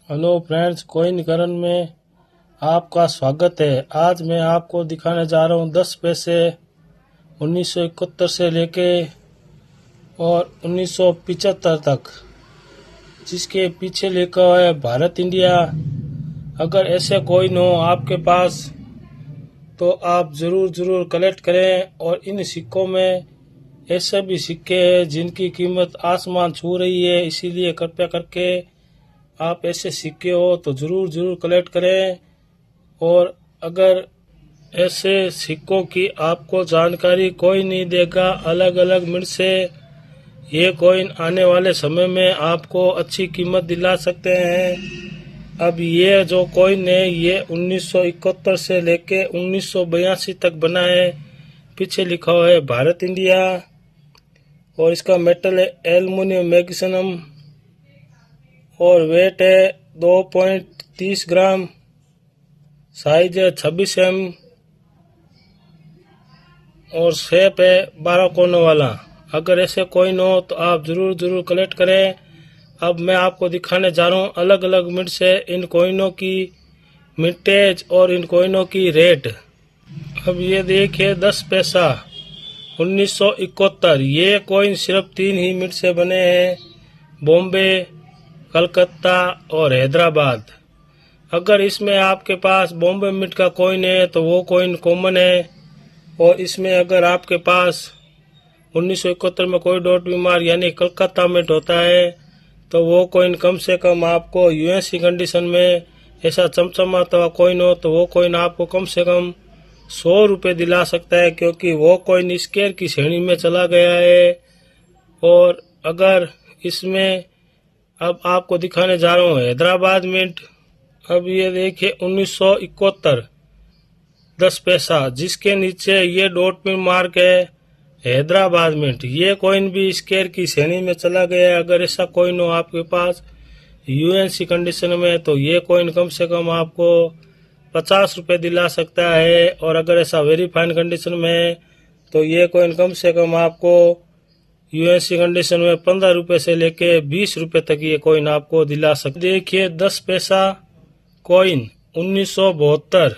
Hello friends, coin करण में आपका स्वागत है। आज मैं आपको दिखाने जा रहा हूँ 10 पैसे 1971 से लेके और 1975 तक, जिसके पीछे लिखा हुआ है भारत इंडिया। अगर ऐसे कोइन हो आपके पास तो आप ज़रूर कलेक्ट करें। और इन सिक्कों में ऐसे भी सिक्के हैं जिनकी कीमत आसमान छू रही है, इसीलिए कृपया करके आप ऐसे सिक्के हो तो ज़रूर कलेक्ट करें। और अगर ऐसे सिक्कों की आपको जानकारी कोई नहीं देगा अलग अलग मिनट से, ये कॉइन आने वाले समय में आपको अच्छी कीमत दिला सकते हैं। अब ये जो कॉइन है ये 1971 से लेके 1982 तक बना है। पीछे लिखा हुआ है भारत इंडिया और इसका मेटल है एल्युमिनियम मैग्नीशियम और वेट है 2.30 ग्राम, साइज है 26 एम और शेप है 12 कोनों वाला। अगर ऐसे कॉइन हो तो आप ज़रूर कलेक्ट करें। अब मैं आपको दिखाने जा रहा हूँ अलग अलग मिनट से इन कॉइनों की मिनटेज और इन कॉइनों की रेट। अब ये देखिए 10 पैसा 1971, ये कॉइन सिर्फ 3 ही मिनट से बने हैं, बॉम्बे, कलकत्ता और हैदराबाद। अगर इसमें आपके पास बॉम्बे मिंट का कॉइन है तो वो कॉइन कॉमन है, और इसमें अगर आपके पास 1971 में कोई डॉट बीमार यानी कलकत्ता मिंट होता है तो वो कॉइन कम से कम आपको यूएससी कंडीशन में ऐसा चमचमाता हुआ कॉइन हो तो वो कॉइन आपको कम से कम 100 रुपये दिला सकता है, क्योंकि वो कॉइन स्केयर की श्रेणी में चला गया है। और अगर इसमें अब आपको दिखाने जा रहा हूँ हैदराबाद मिंट। अब ये देखिए 1971 10 पैसा, जिसके नीचे ये डॉट पिन मार्क है हैदराबाद मिंट। ये कॉइन भी स्केयर की श्रेणी में चला गया है। अगर ऐसा कॉइन हो आपके पास यूएनसी कंडीशन में तो ये कॉइन कम से कम आपको 50 रुपये दिला सकता है, और अगर ऐसा वेरी फाइन कंडीशन में है तो ये कॉइन कम से कम आपको यूएनसी कंडीशन में 15 रुपये से लेके 20 रुपये तक ये कॉइन आपको दिला सकते। देखिए 10 पैसा कॉइन 1972,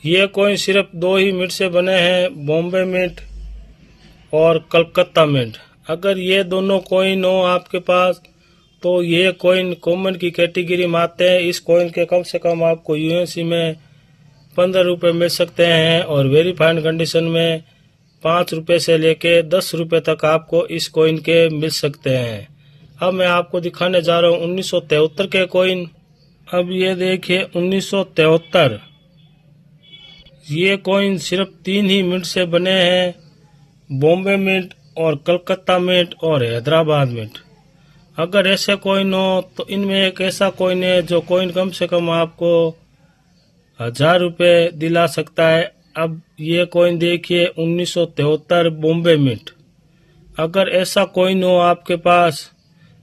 ये कॉइन सिर्फ 2 ही मिनट से बने हैं, बॉम्बे मिंट और कलकत्ता मिंट। अगर ये दोनों कॉइन हो आपके पास तो ये कॉइन कॉमन की कैटेगरी में आते हैं। इस कॉइन के कम से कम आपको यूएनसी में 15 रुपये मिल सकते हैं, और वेरी फाइन कंडीशन में 5 रुपये से लेके 10 रुपये तक आपको इस कॉइन के मिल सकते हैं। अब मैं आपको दिखाने जा रहा हूँ 1973 के कॉइन। अब ये देखिए 1973, ये कॉइन सिर्फ 3 ही मिनट से बने हैं, बॉम्बे मिंट और कलकत्ता मिंट और हैदराबाद मिंट। अगर ऐसे कॉइन हो तो इनमें एक ऐसा कॉइन है जो कॉइन कम से कम आपको 1000 रुपये दिला सकता है। अब ये कॉइन देखिए 1973 बॉम्बे मिंट। अगर ऐसा कॉइन हो आपके पास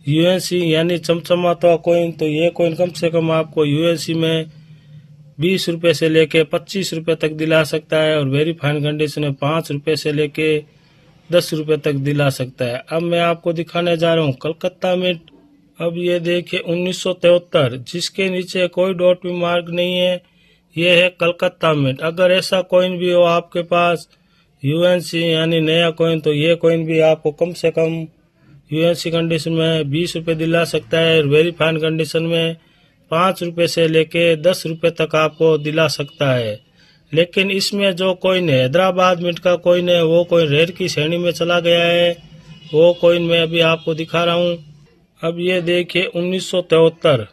यूएनसी यानी चमचमाता कॉइन तो ये कॉइन कम से कम आपको यूएनसी में 20 रुपये से लेके 25 रुपये तक दिला सकता है, और वेरी फाइन कंडीशन में 5 रुपये से लेके 10 रुपये तक दिला सकता है। अब मैं आपको दिखाने जा रहा हूँ कलकत्ता मिंट। अब ये देखिए 1973, जिसके नीचे कोई डॉट भी मार्क नहीं है, ये है कलकत्ता मिंट। अगर ऐसा कॉइन भी हो आपके पास यूएनसी यानी नया कॉइन तो ये कॉइन भी आपको कम से कम यूएनसी कंडीशन में 20 रुपये दिला सकता है, और वेरी फाइन कंडीशन में 5 रुपये से लेके 10 रुपये तक आपको दिला सकता है। लेकिन इसमें जो कॉइन हैदराबाद मिंट का कॉइन है वो कॉइन रेयर की श्रेणी में चला गया है, वो कॉइन मैं अभी आपको दिखा रहा हूँ। अब ये देखिए 1973,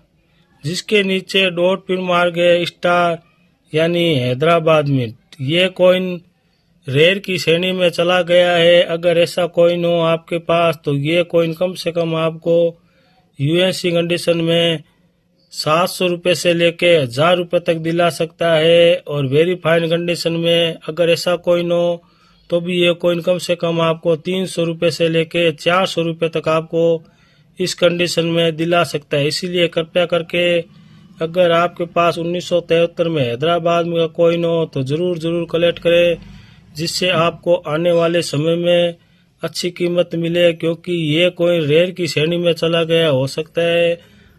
जिसके नीचे डॉट पिन मार्क है स्टार यानी हैदराबाद मिंट। ये कॉइन रेयर की श्रेणी में चला गया है। अगर ऐसा कॉइन हो आपके पास तो ये कॉइन कम से कम आपको यूएनसी कंडीशन में 700 रुपये से लेके 1000 रुपये तक दिला सकता है, और वेरी फाइन कंडीशन में अगर ऐसा कॉइन हो तो भी ये कॉइन कम से कम आपको 300 रुपये से लेके 400 रुपये तक आपको इस कंडीशन में दिला सकता है। इसीलिए कृपया करके अगर आपके पास 1973 में हैदराबाद में कॉइन हो तो ज़रूर कलेक्ट करें, जिससे आपको आने वाले समय में अच्छी कीमत मिले, क्योंकि ये कॉइन रेयर की श्रेणी में चला गया हो सकता है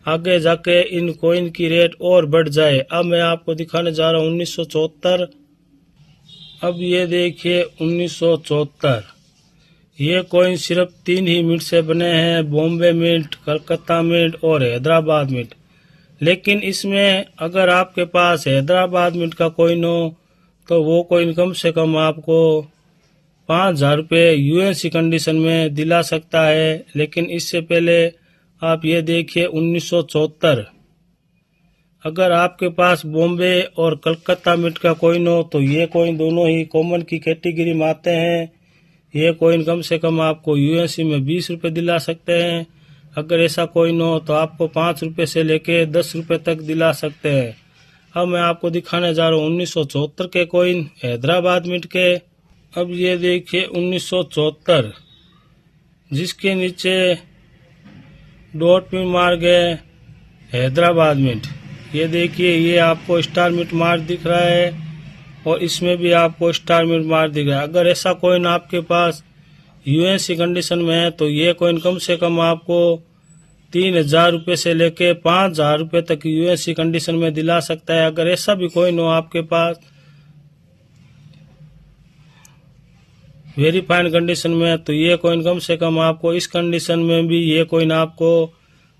आगे जाके इन कॉइन की रेट और बढ़ जाए। अब मैं आपको दिखाने जा रहा हूँ 1974। अब ये देखिए 1974, ये कॉइन सिर्फ 3 ही मिनट से बने हैं, बॉम्बे मिंट, कलकत्ता मिंट और हैदराबाद मिंट। लेकिन इसमें अगर आपके पास हैदराबाद मिंट का कॉइन हो तो वो कॉइन कम से कम आपको 5,000 रुपये यूएससी कंडीशन में दिला सकता है। लेकिन इससे पहले आप ये देखिए 1974, अगर आपके पास बॉम्बे और कलकत्ता मिंट का कॉइन हो तो ये कॉइन दोनों ही कॉमन की कैटेगरी में आते हैं। ये कॉइन कम से कम आपको यूएससी में 20 रुपये दिला सकते हैं। अगर ऐसा कॉइन हो तो आपको 5 रुपये से लेके 10 रुपये तक दिला सकते हैं। अब मैं आपको दिखाने जा रहा हूँ 1974 के कॉइन हैदराबाद मिंट के। अब ये देखिए 1974, जिसके नीचे डॉट में मार गए हैदराबाद मिंट। ये देखिए, ये आपको स्टार मिंट मार्क दिख रहा है और इसमें भी आपको स्टार मिंट मार्क दिख रहा है। अगर ऐसा कॉइन आपके पास यूएससी कंडीशन में है तो ये कॉइन कम से कम आपको 3,000 रुपये से लेके 5,000 रुपये तक यूएससी कंडीशन में दिला सकता है। अगर ऐसा भी कॉइन हो आपके पास वेरीफाइड कंडीशन में तो ये कॉइन कम से कम आपको इस कंडीशन में भी ये कॉइन आपको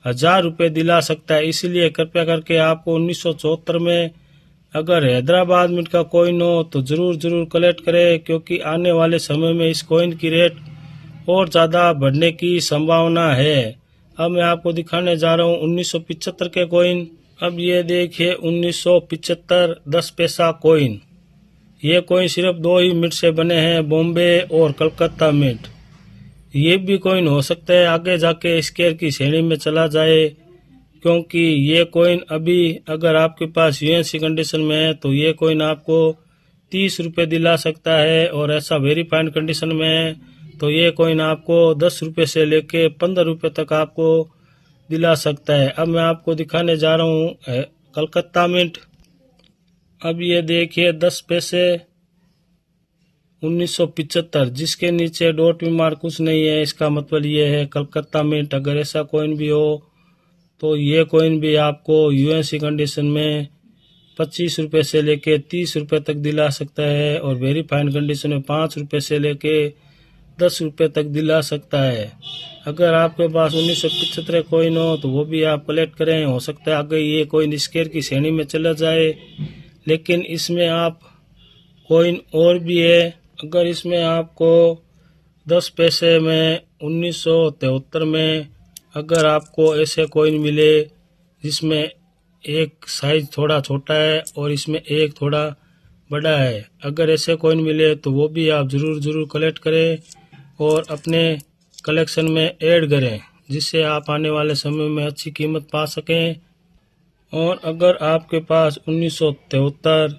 1,000 रुपये दिला सकता है। इसलिए कृपया करके आपको 1974 में अगर हैदराबाद मिंट का कॉइन हो तो ज़रूर कलेक्ट करें, क्योंकि आने वाले समय में इस कॉइन की रेट और ज़्यादा बढ़ने की संभावना है। अब मैं आपको दिखाने जा रहा हूँ 1975 के कॉइन। अब ये देखिए 1975 10 पैसा कॉइन। ये कॉइन सिर्फ 2 ही मिंट से बने हैं, बॉम्बे और कलकत्ता मिंट। ये भी कॉइन हो सकता है आगे जाके स्केयर की श्रेणी में चला जाए, क्योंकि ये कॉइन अभी अगर आपके पास यूएससी कंडीशन में है तो ये कॉइन आपको 30 रुपये दिला सकता है, और ऐसा वेरीफाइड कंडीशन में है तो ये कॉइन आपको 10 रुपये से लेके 15 रुपये तक आपको दिला सकता है। अब मैं आपको दिखाने जा रहा हूँ कलकत्ता मिंट। अब ये देखिए 10 पैसे 1975, जिसके नीचे डॉट भी मार्क कुछ नहीं है, इसका मतलब ये है कलकत्ता मिंट। अगर ऐसा कॉइन भी हो तो ये कॉइन भी आपको यूएससी कंडीशन में 25 रुपये से लेके 30 रुपये तक दिला सकता है, और वेरीफाइड कंडीशन में 5 रुपये से लेके 10 रुपये तक दिला सकता है। अगर आपके पास 1975 कॉइन हो तो वो भी आप कलेक्ट करें। हो सकता है आगे ये कॉइन स्केयर की श्रेणी में चला जाए, लेकिन इसमें आप कॉइन और भी है। अगर इसमें आपको 10 पैसे में 1973 में अगर आपको ऐसे कॉइन मिले जिसमें एक साइज थोड़ा छोटा है और इसमें एक थोड़ा बड़ा है, अगर ऐसे कॉइन मिले तो वो भी आप ज़रूर कलेक्ट करें और अपने कलेक्शन में ऐड करें, जिससे आप आने वाले समय में अच्छी कीमत पा सकें। और अगर आपके पास 1973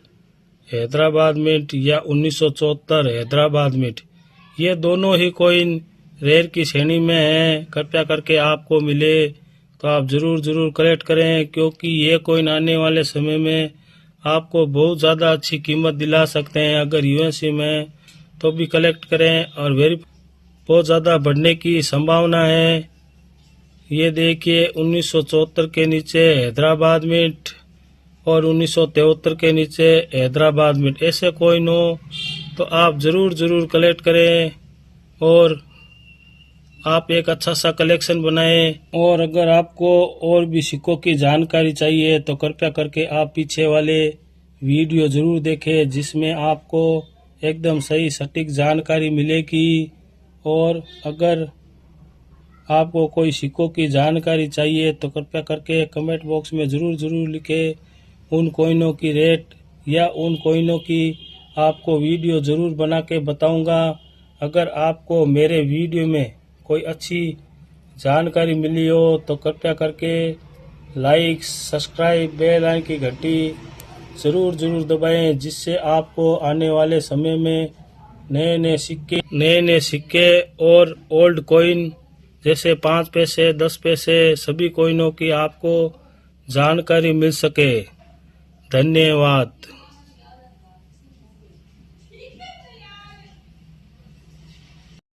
हैदराबाद मिंट या 1974 हैदराबाद मिंट, ये दोनों ही कॉइन रेयर की श्रेणी में हैं, कृपया करके आपको मिले तो आप ज़रूर कलेक्ट करें, क्योंकि ये कॉइन आने वाले समय में आपको बहुत ज़्यादा अच्छी कीमत दिला सकते हैं। अगर यूएससी में तो भी कलेक्ट करें, और बहुत ज़्यादा बढ़ने की संभावना है। ये देखिए 1974 के नीचे हैदराबाद मिंट और 1973 के नीचे हैदराबाद मिंट। ऐसे कॉइन हो तो आप ज़रूर कलेक्ट करें और आप एक अच्छा सा कलेक्शन बनाएं। और अगर आपको और भी सिक्कों की जानकारी चाहिए तो कृपया करके आप पीछे वाले वीडियो ज़रूर देखें, जिसमें आपको एकदम सही सटीक जानकारी मिलेगी। और अगर आपको कोई सिक्कों की जानकारी चाहिए तो कृपया करके कमेंट बॉक्स में ज़रूर लिखें उन कॉइनों की रेट, या उन कॉइनों की आपको वीडियो ज़रूर बना के बताऊँगा। अगर आपको मेरे वीडियो में कोई अच्छी जानकारी मिली हो तो कृपया करके लाइक, सब्सक्राइब, बेल आइकन की घंटी ज़रूर दबाएं, जिससे आपको आने वाले समय में नए सिक्के और ओल्ड कॉइन जैसे 5 पैसे, 10 पैसे सभी कॉइनों की आपको जानकारी मिल सके। धन्यवाद।